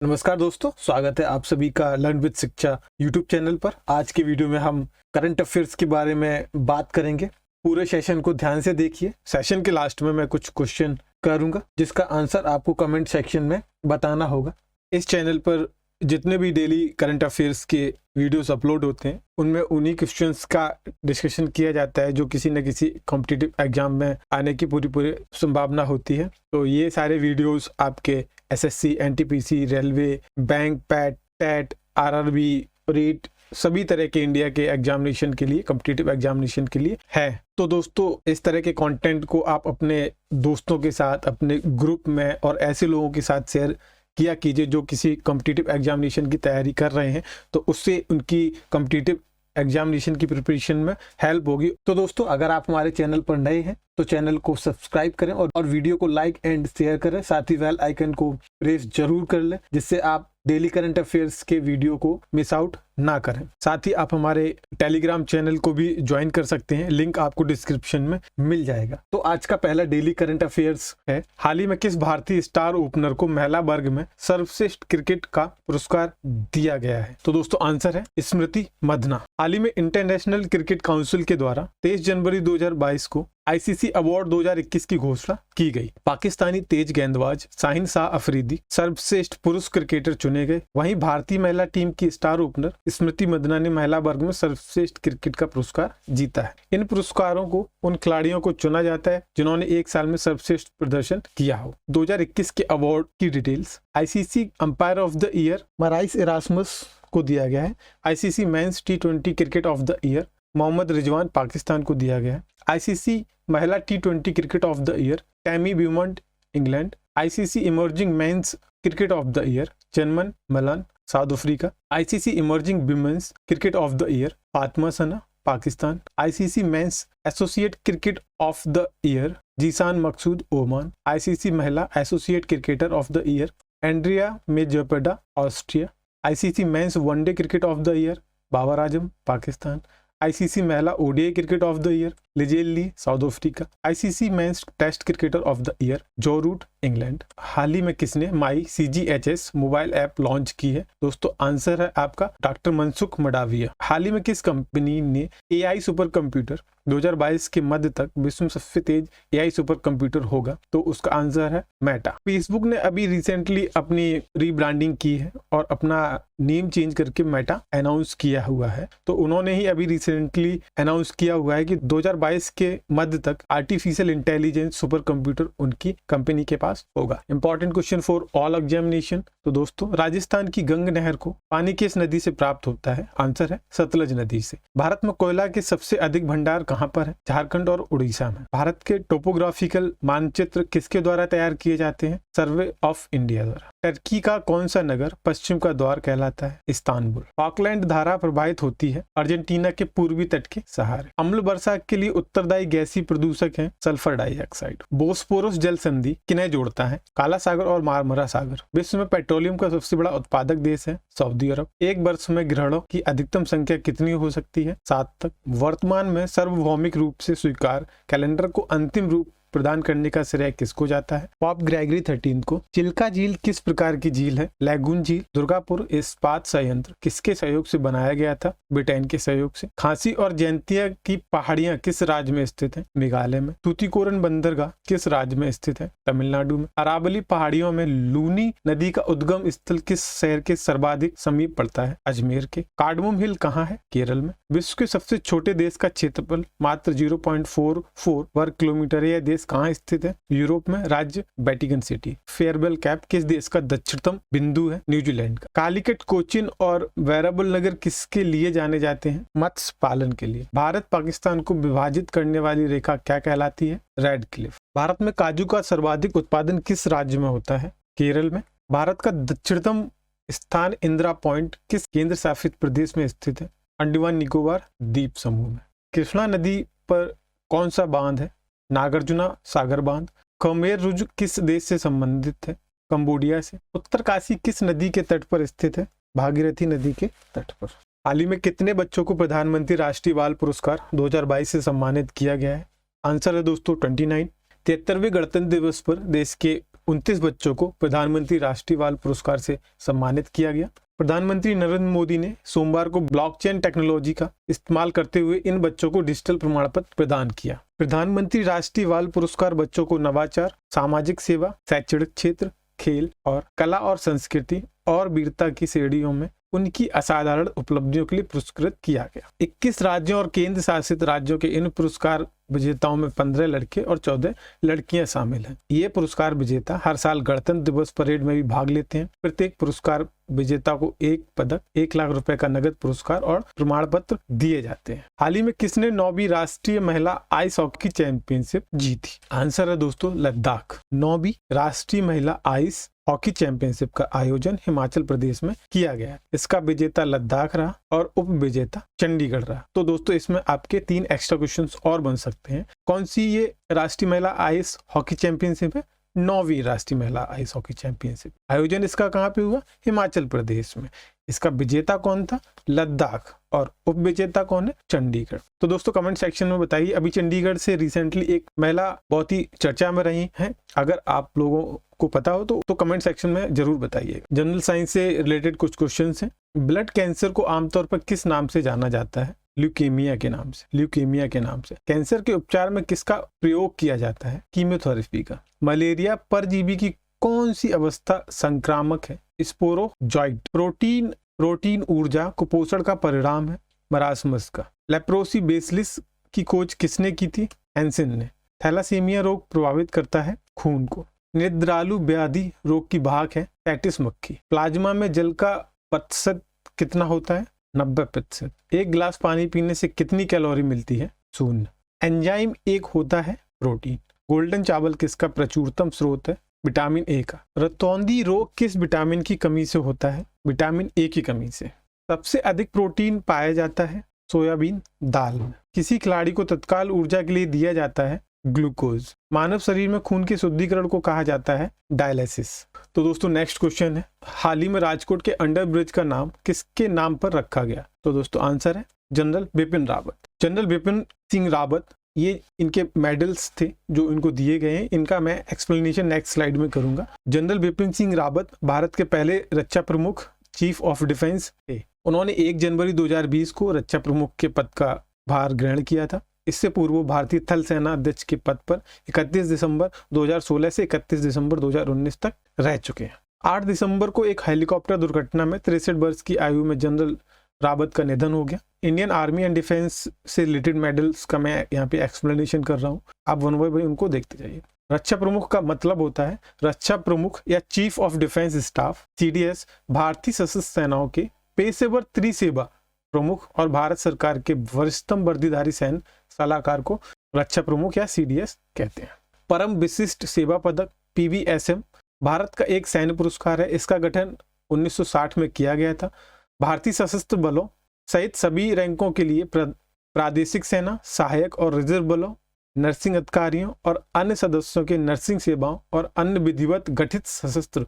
नमस्कार दोस्तों, स्वागत है आप सभी का लर्न विद शिक्षा यूट्यूब चैनल पर। आज के वीडियो में हम करंट अफेयर्स के बारे में बात करेंगे। पूरे सेशन को ध्यान से देखिए। सेशन के लास्ट में मैं कुछ क्वेश्चन करूंगा जिसका आंसर आपको कमेंट सेक्शन में बताना होगा। इस चैनल पर जितने भी डेली करंट अफेयर्स के वीडियोस अपलोड होते हैं उनमें उन्हीं क्वेश्चंस का डिस्कशन किया जाता है जो किसी न किसी कॉम्पिटिटिव एग्जाम में आने की पूरी संभावना होती है। तो ये सारे वीडियोस आपके SSC, NTPC, railway, bank, PET, TET, RRB, REET सभी तरह के इंडिया के एग्जामिनेशन के लिए, कॉम्पिटिटिव एग्जामिनेशन के लिए है। तो दोस्तों, इस तरह के कंटेंट को आप अपने दोस्तों के साथ, अपने ग्रुप में और ऐसे लोगों के साथ शेयर किया कीजिए जो किसी कॉम्पिटिटिव एग्जामिनेशन की तैयारी कर रहे हैं, तो उससे उनकी कॉम्पिटिटिव एग्जामिनेशन की प्रिपरेशन में हेल्प होगी। तो दोस्तों, अगर आप हमारे चैनल पर नए हैं तो चैनल को सब्सक्राइब करें और वीडियो को लाइक एंड शेयर करें। साथ ही बेल आइकन को प्रेस जरूर कर लें जिससे आप डेली करंट अफेयर्स के वीडियो को मिस आउट ना करें। साथ ही आप हमारे टेलीग्राम चैनल को भी ज्वाइन कर सकते हैं, लिंक आपको डिस्क्रिप्शन में मिल जाएगा। तो आज का पहला डेली करंट अफेयर्स है, हाल ही में किस भारतीय स्टार ओपनर को महिला वर्ग में सर्वश्रेष्ठ क्रिकेट का पुरस्कार दिया गया है? तो दोस्तों, आंसर है स्मृति मंधाना। हाल ही में इंटरनेशनल क्रिकेट काउंसिल के द्वारा 23 जनवरी 2022 को आईसीसी अवार्ड 2021 की घोषणा की गई। पाकिस्तानी तेज गेंदबाज शाहीन शाह अफरीदी सर्वश्रेष्ठ पुरुष क्रिकेटर चुने गए। वहीं भारतीय महिला टीम की स्टार ओपनर स्मृति मंधाना ने महिला वर्ग में सर्वश्रेष्ठ क्रिकेट का पुरस्कार जीता है। इन पुरस्कारों को उन खिलाड़ियों को चुना जाता है जिन्होंने एक साल में सर्वश्रेष्ठ प्रदर्शन किया हो। 2021 के अवार्ड की details ICC umpire of the year Marais Erasmus को दिया गया है। ICC men's T20 cricket of the year Mohammad Rizwan Pakistan को दिया गया है। आईसीसी महिला T20 cricket of the year Tammy Beaumont England. ICC emerging men's cricket of the year Janneman Malan South Africa. ICC emerging women's cricket of the year Fatima Sana Pakistan. ICC men's associate cricket of the year Zeeshan Maqsood Oman. ICC महिला associate cricketer of the year Andrea Mae Zepeda Austria. ICC men's one day cricket of the year Babar Azam Pakistan. ICC महिला ODI cricket of the year Lizelle Lee South Africa. ICC men's test cricketer of the year Joe Root England. हाल ही में किसने my CGHS mobile app launch की है? दोस्तों, answer है आपका डॉक्टर मनसुख मंडाविया। हाल ही में किस कंपनी ने AI सुपर कंप्यूटर 2022 के मध्य तक विश्व में सबसे तेज AI सुपर कंप्यूटर होगा? तो उसका आंसर है मेटा। फेसबुक ने अभी रिसेंटली अपनी रीब्रांडिंग की है और अपना नेम चेंज करके मेटा अनाउंस किया हुआ है। तो उन्होंने ही अभी रिसेंटली अनाउंस किया हुआ है कि 2022 के मध्य तक आर्टिफिशियल इंटेलिजेंस सुपर कंप्यूटर उनकी कंपनी के पास होगा। Important question for all examination. तो दोस्तों, राजस्थान की गंग नहर को पानी किस नदी से प्राप्त होता है? आंसर है सतलज नदी से। भारत में कोयला के सबसे अधिक भंडार कहां पर है? झारखंड और उड़ीसा में। भारत के टोपोग्राफिकल मानचित्र किसके द्वारा तैयार किए जाते हैं? सर्वे ऑफ इंडिया द्वारा। टर्की का कौन सा नगर पश्चिम का द्वार कहलाता है? इस्तांबुल। फॉकलैंड धारा प्रभावित होती है अर्जेंटीना के पूर्वी तट के सहारे। अम्ल वर्षा के लिए उत्तरदायी गैसीय प्रदूषक है सल्फर डाइऑक्साइड। बोस्पोरस जल संधि किन्हें जोड़ता है? काला सागर और मारमरा सागर। विश्व में पेट्रोलियम का सबसे बड़ा उत्पादक देश है सऊदी अरब। एक वर्ष में ग्रहणों की अधिकतम संख्या कितनी हो सकती है? 7 तक। वर्तमान में सार्वभौमिक रूप से स्वीकार कैलेंडर को अंतिम रूप प्रदान करने का श्रेय किसको जाता है? पॉप ग्रेगरी 13 को। चिल्का झील किस प्रकार की झील है? लैगून झील। दुर्गापुर इस्पात संयंत्र किसके सहयोग से बनाया गया था? ब्रिटेन के सहयोग से। खांसी और जयंतिया की पहाड़ियां किस राज्य में स्थित है? मेघालय में। तूतीकोरन बंदरगाह किस राज्य में स्थित है? तमिलनाडु में। अरावली पहाड़ियों में लूनी नदी का उद्गम स्थल किस शहर के सर्वाधिक समीप पड़ता है? अजमेर के। कार्डमम हिल कहाँ है? केरल में। विश्व के सबसे छोटे देश का क्षेत्रफल मात्र 0.44 वर्ग किलोमीटर है। यह देश कहाँ स्थित है? यूरोप में। राज्य वेटिकन सिटी। फेयरवेल कैप किस देश का दक्षिणतम बिंदु है? न्यूजीलैंड का। कालीकट, कोचिन और वैराबल नगर किसके लिए जाने जाते हैं? मत्स्य पालन के लिए। भारत पाकिस्तान को विभाजित करने वाली रेखा क्या कहलाती है? Red Cliff. भारत में काजू का सर्वाधिक उत्पादन किस राज्य में होता है? केरल में। भारत का दक्षिणतम स्थान इंदिरा पॉइंट किस केंद्र शासित प्रदेश में स्थित है? अंडमान निकोबार द्वीप समूह में। कृष्णा नदी पर कौन सा बांध है? नागार्जुना सागर बांध। खमेर रुज किस देश से संबंधित है? कंबोडिया से। उत्तरकाशी किस नदी के तट पर स्थित है? भागीरथी नदी के तट पर। हाल ही में कितने बच्चों को प्रधानमंत्री राष्ट्रीय बाल पुरस्कार 2022 से सम्मानित किया गया है? आंसर है दोस्तों 29। 73वें गणतंत्र दिवस पर देश के 29 बच्चों को प्रधानमंत्री राष्ट्रीय बाल पुरस्कार से सम्मानित किया गया। प्रधानमंत्री नरेंद्र मोदी ने सोमवार को ब्लॉकचेन टेक्नोलॉजी का इस्तेमाल करते हुए इन बच्चों को डिजिटल प्रमाण पत्र प्रदान किया। प्रधानमंत्री राष्ट्रीय बाल पुरस्कार बच्चों को नवाचार, सामाजिक सेवा, शैक्षणिक क्षेत्र, खेल और कला और संस्कृति और वीरता की श्रेणियों में उनकी असाधारण उपलब्धियों के लिए पुरस्कृत किया गया। 21 राज्यों और केंद्र शासित राज्यों के इन पुरस्कार विजेताओं में 15 लड़के और 14 लड़कियां शामिल हैं। ये पुरस्कार विजेता हर साल गणतंत्र दिवस परेड में भी भाग लेते हैं। प्रत्येक पुरस्कार विजेता को एक पदक, 1 लाख रुपए का नगद पुरस्कार और प्रमाण पत्र दिए जाते हैं। हाल ही में किसने 9वीं राष्ट्रीय महिला आइस हॉकी चैंपियनशिप जीती? आंसर है दोस्तों लद्दाख। 9वीं राष्ट्रीय महिला आइस हॉकी चैंपियनशिप का आयोजन हिमाचल प्रदेश में किया गया। इसका विजेता लद्दाख रहा और उप विजेता चंडीगढ़ रहा। तो दोस्तों इसमें आपके 3 एक्स्ट्रा क्वेश्चंस और बन सकते हैं। कौन सी ये राष्ट्रीय महिला आइस हॉकी चैंपियनशिप है? 9वीं राष्ट्रीय महिला आइस हॉकी चैंपियनशिप। आयोजन इसका कहाँ पे हुआ? हिमाचल प्रदेश में। इसका विजेता कौन था? लद्दाख। और उप विजेता कौन है? चंडीगढ़। तो दोस्तों कमेंट सेक्शन में बताइए, अभी चंडीगढ़ से रिसेंटली एक महिला बहुत ही चर्चा में रही है। अगर आप लोगों को पता हो तो कमेंट सेक्शन में जरूर बताइए। जनरल साइंस से रिलेटेड कुछ क्वेश्चंस हैं। ब्लड कैंसर को आमतौर पर किस नाम से जाना जाता है? ल्यूकेमिया के नाम से। ल्यूकेमिया के नाम से। कैंसर के उपचार में किसका प्रयोग किया जाता है? कीमोथेरेपी का। मलेरिया परजीवी की कौन सी अवस्था संक्रामक है? स्पोरोजॉइट। प्रोटीन ऊर्जा कुपोषण का परिणाम है? मरासमस का। लेप्रोसी बेसिलिस की खोज किसने की थी? हैंसेन ने। थैलासीमिया रोग प्रभावित करता है खून को। निद्रालु व्याधि रोग की भाग है टेटिस मक्खी। प्लाज्मा में जल का प्रतिशत कितना होता है? 90%। 1 गिलास पानी पीने से कितनी कैलोरी मिलती है? 0। एंजाइम एक होता है प्रोटीन। गोल्डन चावल किसका प्रचुरतम स्रोत है? विटामिन ए का। रतौंधी रोग किस विटामिन की कमी से होता है? विटामिन ए की कमी से। सबसे अधिक प्रोटीन पाया जाता है सोयाबीन दाल में। किसी खिलाड़ी को तत्काल ऊर्जा के लिए दिया जाता है ग्लूकोज। मानव शरीर में खून के शुद्धिकरण को कहा जाता है डायलिसिस। तो दोस्तों नेक्स्ट क्वेश्चन है, हाल ही में राजकोट के अंडर ब्रिज का नाम किसके नाम पर रखा गया? तो दोस्तों आंसर है जनरल बिपिन रावत। जनरल बिपिन सिंह रावत, ये इनके मेडल्स थे जो इनको दिए गए हैं। इनका मैं एक्सप्लेनेशन नेक्स्ट स्लाइड में करूंगा। जनरल बिपिन सिंह रावत भारत के पहले रक्षा प्रमुख चीफ ऑफ डिफेंस थे। उन्होंने 1 जनवरी 2020 को रक्षा प्रमुख के पद का भार ग्रहण किया था। इससे पूर्व वो भारतीय थल सेना अध्यक्ष के पद पर 31 दिसंबर 2016 से 31 दिसंबर 2019 तक रह चुके हैं। 8 दिसंबर को एक हेलीकॉप्टर दुर्घटना में 63 वर्ष की आयु में जनरल रावत का निधन हो गया। इंडियन आर्मी एंड डिफेंस से रिलेटेड मेडल्स का मैं यहाँ पे एक्सप्लेनेशन कर रहा हूँ, आप वन बाय वन उनको देखते जाइए। रक्षा प्रमुख का मतलब होता है रक्षा प्रमुख या chief of defence staff CDS भारतीय सशस्त्र सेनाओं के पेशेवर त्रिसेवा प्रमुख और भारत सरकार के वरिष्ठतम वर्दीधारी सैन्य सलाहकार को रक्षा प्रमुख या CDS कहते हैं। परम विशिष्ट सेवा पदक PVSM भारत का एक सैन्य पुरस्कार है। इसका गठन 1960 में किया गया था। भारतीय सशस्त्र बलों सहित सभी रैंकों के लिए प्रादेशिक सेना, सहायक और रिजर्व बलों, नर्सिंग अधिकारियों और अन्य सदस्यों के नर्सिंग सेवाओं और अन्य विधिवत गठित सशस्त्र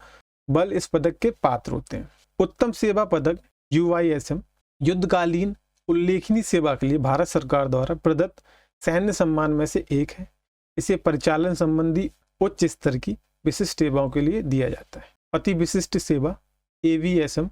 बल इस पदक के पात्र होते हैं। उत्तम सेवा पदक UISM युद्धकालीन उल्लेखनीय सेवा के लिए भारत सरकार द्वारा प्रदत्त सैन्य सम्मान में से एक है। इसे परिचालन संबंधी उच्च स्तर की विशिष्ट सेवाओं के लिए दिया जाता है। अति विशिष्ट सेवा AVSM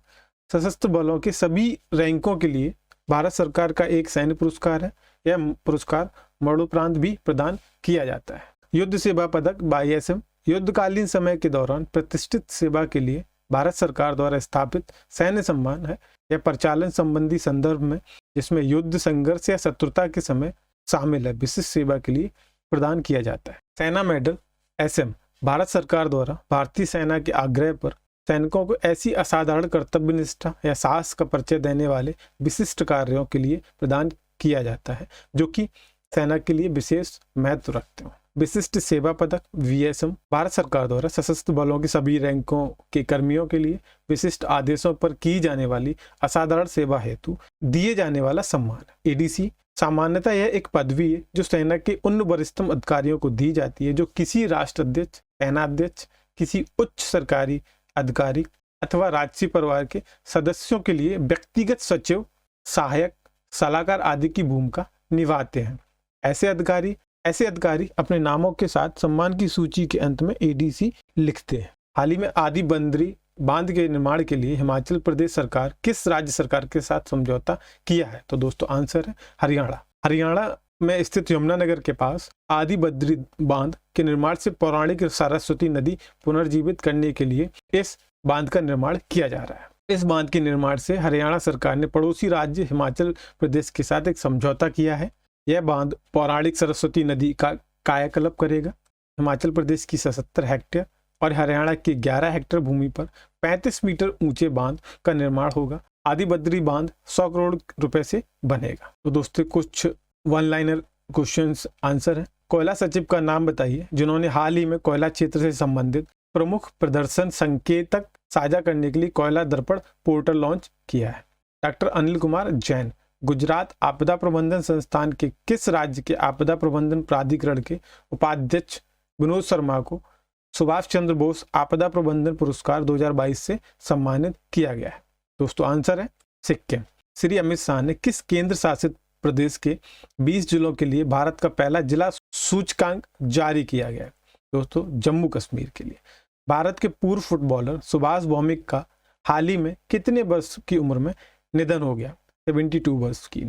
सशस्त्र बलों के सभी रैंकों के लिए भारत सरकार का एक सैन्य पुरस्कार है। यह पुरस्कार मरणोपरांत भी प्रदान किया जाता है। युद्ध सेवा पदक YSM युद्धकालीन समय के दौरान प्रतिष्ठित सेवा के लिए भारत सरकार द्वारा स्थापित सैन्य सम्मान है। यह परिचालन संबंधी संदर्भ में जिसमें युद्ध, संघर्ष या शत्रुता के समय शामिल है विशिष्ट सेवा के लिए प्रदान किया जाता है। सेना मेडल SM भारत सरकार द्वारा भारतीय सेना के आग्रह पर सैनिकों को ऐसी असाधारण कर्तव्य निष्ठा या साहस का परिचय देने वाले विशिष्ट कार्यों के लिए प्रदान किया जाता है जो कि सेना के लिए विशेष महत्व रखते हो। विशिष्ट सेवा पदक VSM भारत सरकार द्वारा सशस्त्र बलों के सभी रैंकों के कर्मियों के लिए विशिष्ट आदेशों पर की जाने वाली असाधारण सेवा हेतु दिए जाने वाला सम्मान है। ADC सामान्यतः यह एक पदवी है जो सेना के उन वरिष्ठतम अधिकारियों को दी जाती है जो किसी राष्ट्राध्यक्ष, सेनाध्यक्ष, किसी उच्च सरकारी अधिकारी अथवा राजसी परिवार के सदस्यों के लिए व्यक्तिगत सचिव, सहायक, सलाहकार आदि की भूमिका निभाते हैं। ऐसे अधिकारी ऐसे अधिकारी अपने नामों के साथ सम्मान की सूची के अंत में ADC लिखते हैं। हाल ही में आदि बंदरी बांध के निर्माण के लिए हिमाचल प्रदेश सरकार किस राज्य सरकार के साथ समझौता किया है? तो दोस्तों आंसर है हरियाणा। हरियाणा में स्थित यमुनानगर के पास आदि बद्री बांध के निर्माण से पौराणिक सरस्वती नदी पुनर्जीवित करने के लिए इस बांध का निर्माण किया जा रहा है। इस बांध के निर्माण से हरियाणा सरकार ने पड़ोसी राज्य हिमाचल प्रदेश के साथ एक समझौता किया है। यह बांध पौराणिक सरस्वती नदी का कायाकल्प करेगा। हिमाचल प्रदेश की 77 हेक्टेयर और हरियाणा की 11 हेक्टेयर भूमि पर 35 मीटर ऊंचे बांध का निर्माण होगा। आदि बद्री बांध 100 करोड़ रुपए से बनेगा। तो दोस्तों कुछ वन लाइनर क्वेश्चंस आंसर है। कोयला सचिव का नाम बताइए जिन्होंने हाल ही में कोयला क्षेत्र से संबंधित प्रमुख प्रदर्शन संकेतक साझा करने के लिए कोयला दर्पण पोर्टल लॉन्च किया है। डॉक्टर अनिल कुमार जैन गुजरात आपदा प्रबंधन संस्थान के किस राज्य के आपदा प्रबंधन प्राधिकरण के उपाध्यक्ष विनोद शर्मा को सुभाष चंद्र बोस आपदा प्रबंधन पुरस्कार 2022 से सम्मानित किया गया है? दोस्तों आंसर है सिक्किम। श्री अमित शाह ने किस केंद्र शासित प्रदेश के 20 जिलों के लिए भारत का पहला जिला सूचकांक जारी किया गया है? दोस्तों जम्मू कश्मीर के लिए। भारत के पूर्व फुटबॉलर सुभाष भौमिक का हाल ही में कितने वर्ष की उम्र में निधन हो गया? 72 वर्ष की।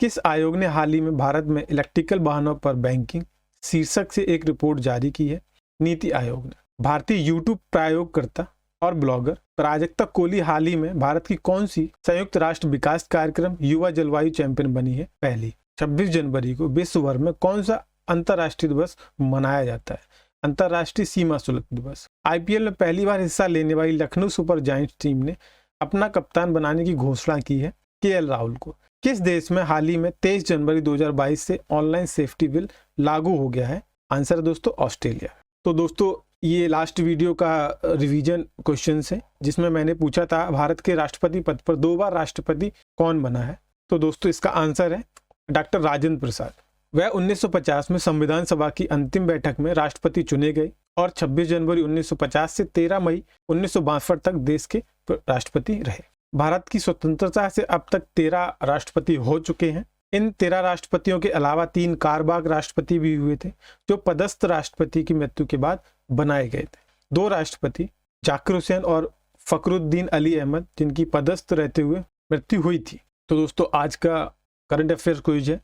किस आयोग ने हाल ही में भारत में इलेक्ट्रिकल वाहनों पर बैंकिंग शीर्षक से एक रिपोर्ट जारी की है? नीति आयोग ने। भारतीय यूट्यूब प्रयोगकर्ता और ब्लॉगर प्राजक्ता कोहली हाल ही में भारत की कौन सी संयुक्त राष्ट्र विकास कार्यक्रम युवा जलवायु चैंपियन बनी है? पहली। 26 जनवरी को विश्व भर में कौन सा अंतर्राष्ट्रीय दिवस मनाया जाता है? अंतर्राष्ट्रीय सीमा शुल्क दिवस। IPL में पहली बार हिस्सा लेने वाली लखनऊ सुपर जायंट्स टीम ने अपना कप्तान बनाने की घोषणा की है KL राहुल को। किस देश में हाल ही में 23 जनवरी 2022 से ऑनलाइन सेफ्टी बिल लागू हो गया है? आंसर है दोस्तों ऑस्ट्रेलिया। तो दोस्तों ये लास्ट वीडियो का रिवीजन क्वेश्चन है जिसमें मैंने पूछा था भारत के राष्ट्रपति पद पर 2 बार राष्ट्रपति कौन बना है? तो दोस्तों इसका आंसर है डॉक्टर राजेंद्र प्रसाद। वह 1950 में संविधान सभा की अंतिम बैठक में राष्ट्रपति चुने गए और 26 जनवरी 1950 से 13 मई 1962 तक देश के राष्ट्रपति रहे। भारत की स्वतंत्रता से अब तक 13 राष्ट्रपति हो चुके हैं। इन 13 राष्ट्रपतियों के अलावा 3 कारबाग राष्ट्रपति भी हुए थे जो पदस्थ राष्ट्रपति की मृत्यु के बाद बनाए गए थे। 2 राष्ट्रपति जाकिर हुसैन और फखरुद्दीन अली अहमद जिनकी पदस्थ रहते हुए मृत्यु हुई थी। तो दोस्तों आज का करंट अफेयर क्विज है,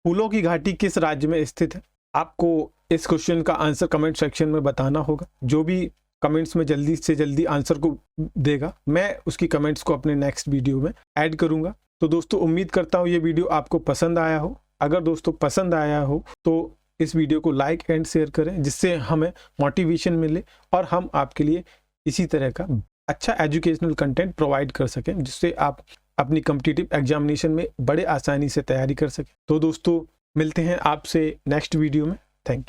फूलों की घाटी किस राज्य में स्थित है? आपको इस क्वेश्चन का आंसर कमेंट सेक्शन में बताना होगा। जो भी कमेंट्स में जल्दी से जल्दी आंसर को देगा मैं उसकी कमेंट्स को अपने नेक्स्ट वीडियो में ऐड करूंगा। तो दोस्तों उम्मीद करता हूँ ये वीडियो आपको पसंद आया हो। अगर दोस्तों पसंद आया हो तो इस वीडियो को लाइक एंड शेयर करें जिससे हमें मोटिवेशन मिले और हम आपके लिए इसी तरह का अच्छा एजुकेशनल कंटेंट प्रोवाइड कर सकें जिससे आप अपनी कॉम्पिटिटिव एग्जामिनेशन में बड़े आसानी से तैयारी कर सकें। तो दोस्तों मिलते हैं आपसे नेक्स्ट वीडियो में। Thank you.